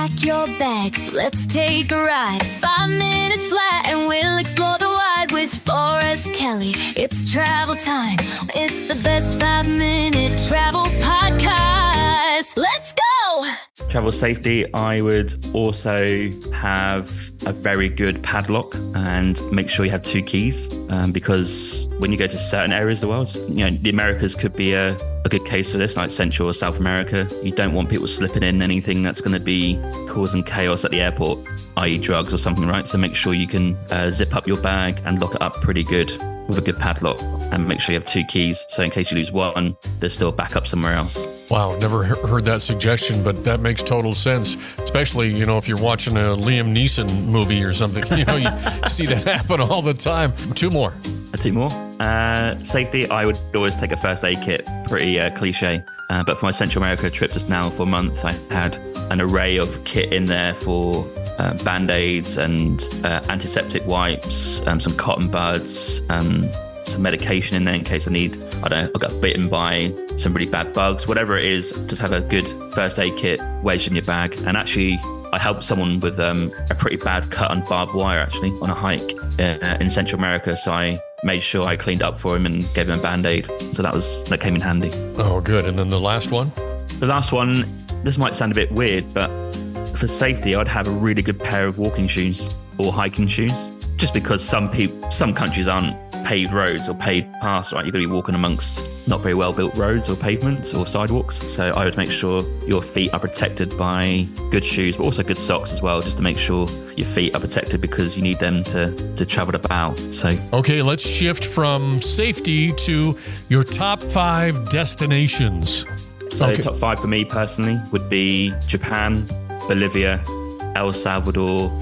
Pack your bags, let's take a ride. 5 minutes flat and we'll explore the wide with Forrest Kelly. It's travel time. It's the best 5-minute travel podcast. Let's go! Travel safety, I would also have a very good padlock and make sure you have 2 keys because when you go to certain areas of the world, the Americas could be a good case for this, like Central or South America. You don't want people slipping in anything that's going to be causing chaos at the airport, i.e. drugs or something, right? So make sure you can zip up your bag and lock it up pretty good with a good padlock, and make sure you have 2 keys. So in case you lose one, there's still backup somewhere else. Wow, never heard that suggestion, but that makes total sense. Especially, if you're watching a Liam Neeson movie or something, you see that happen all the time. 2 more. 2 more. Safety, I would always take a first aid kit. Pretty cliche. But for my Central America trip just now for a month, I had an array of kit in there for Band-Aids and antiseptic wipes, some cotton buds, some medication in there in case I got bitten by some really bad bugs, whatever it is. Just have a good first aid kit wedged in your bag. And actually, I helped someone with a pretty bad cut on barbed wire actually on a hike in Central America. So I made sure I cleaned up for him and gave him a Band-Aid. So that came in handy. Oh, good. And then the last one? The last one, this might sound a bit weird, but for safety, I'd have a really good pair of walking shoes or hiking shoes. Just because some countries aren't paved roads or paved paths, right? You're going to be walking amongst not very well built roads or pavements or sidewalks. So I would make sure your feet are protected by good shoes, but also good socks as well, just to make sure your feet are protected because you need them to travel about. So okay, let's shift from safety to your top 5 destinations. So top 5 for me personally would be Japan, Bolivia, El Salvador,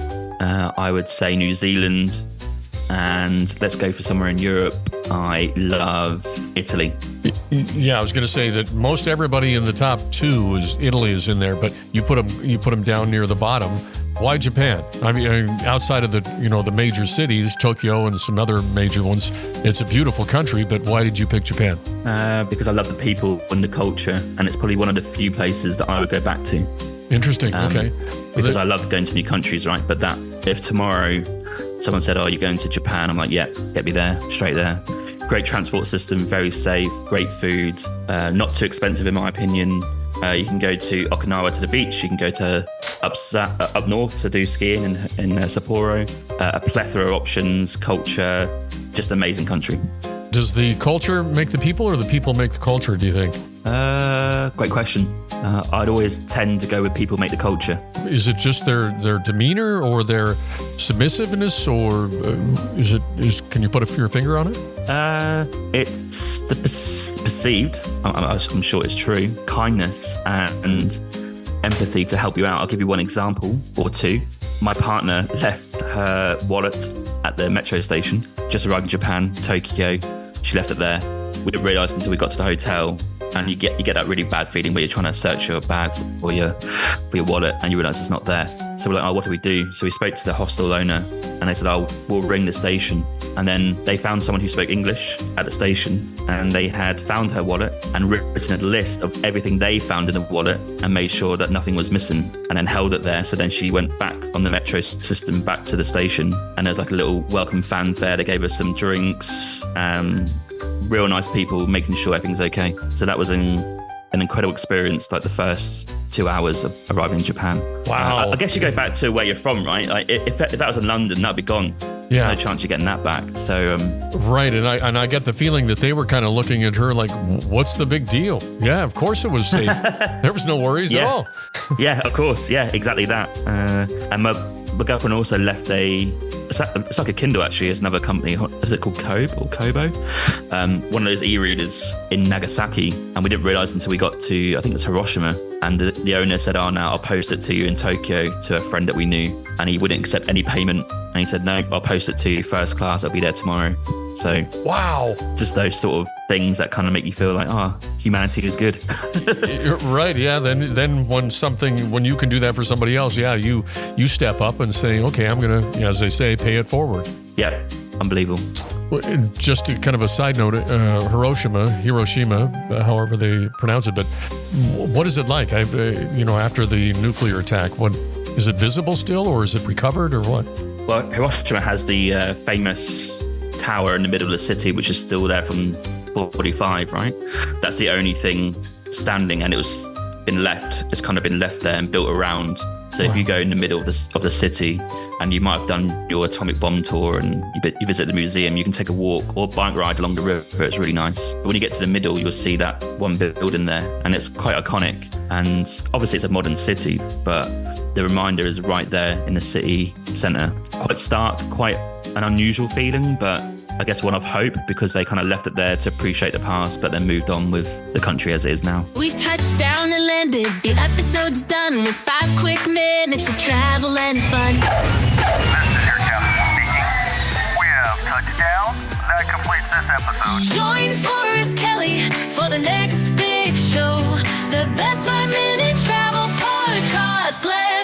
I would say New Zealand, and let's go for somewhere in Europe. I love Italy. Yeah, I was going to say that most everybody in the top 2 Italy is in there, but you put them down near the bottom. Why Japan? I mean, outside of the major cities, Tokyo and some other major ones, it's a beautiful country, but why did you pick Japan? Because I love the people and the culture, and it's probably one of the few places that I would go back to. Interesting. Okay. Because I love going to new countries, right? But if tomorrow someone said, "Oh, you're going to Japan," I'm like, "Yeah, get me there, straight there." Great transport system, very safe, great food, not too expensive in my opinion. You can go to Okinawa to the beach. You can go to up north to do skiing in Sapporo. A plethora of options, culture, just amazing country. Does the culture make the people, or the people make the culture, do you think? Great question. I'd always tend to go with people make the culture. Is it just their demeanor or their submissiveness, or can you put your finger on it? It's the perceived, I'm sure it's true, kindness and empathy to help you out. I'll give you one example or 2. My partner left her wallet at the metro station, just arrived in Japan, Tokyo. She left it there. We didn't realise until we got to the hotel. And you get that really bad feeling where you're trying to search your bag for your wallet and you realise it's not there. So we're like, "Oh, what do we do?" So we spoke to the hostel owner and they said, "Oh, we'll ring the station." And then they found someone who spoke English at the station, and they had found her wallet and written a list of everything they found in the wallet and made sure that nothing was missing, and then held it there. So then she went back on the metro system back to the station, and there's like a little welcome fanfare. They gave us some drinks, real nice people making sure everything's okay. So that was an incredible experience, like the first 2 hours of arriving in Japan. Wow. I guess you go back to where you're from, right? Like if that was in London, that'd be gone. Yeah. No chance you're getting that back. So right, and I get the feeling that they were kind of looking at her like, "What's the big deal?" Yeah, of course it was safe. There was no worries at all. Yeah, of course. Yeah, exactly that. And my girlfriend also left it's like a Kindle actually. It's another company. Is it called Kobo? One of those e-readers in Nagasaki, and we didn't realize until we got to, I think it's Hiroshima, and the owner said, "Oh, now I'll post it to you in Tokyo," to a friend that we knew, and he wouldn't accept any payment, and he said, "No, I'll post it to you first class. I'll be there tomorrow." So wow, just those sort of things that kind of make you feel like, humanity is good. Right, yeah. Then when you can do that for somebody else, yeah, you step up and say, "Okay, I'm gonna," as they say, pay it forward. Yeah, unbelievable. Well, just kind of a side note, Hiroshima, however they pronounce it, but what is it like? After the nuclear attack, Is it visible still, or is it recovered, or what? Well, Hiroshima has the famous tower in the middle of the city, which is still there from 45, right? That's the only thing standing, and it's kind of been left there and built around. So if you go in the middle of the city, and you might have done your atomic bomb tour and you visit the museum, you can take a walk or bike ride along the river. It's really nice. But when you get to the middle, you'll see that one building there, and it's quite iconic. And obviously it's a modern city, but the reminder is right there in the city centre. Quite stark, quite an unusual feeling, but I guess one of hope, because they kind of left it there to appreciate the past, but then moved on with the country as it is now. We've touched down and landed. The episode's done with 5 quick minutes of travel and fun. This is your captain speaking. We have touchdown. That completes this episode. Join Forrest Kelly for the next big show. The best 5-minute travel podcast. Let's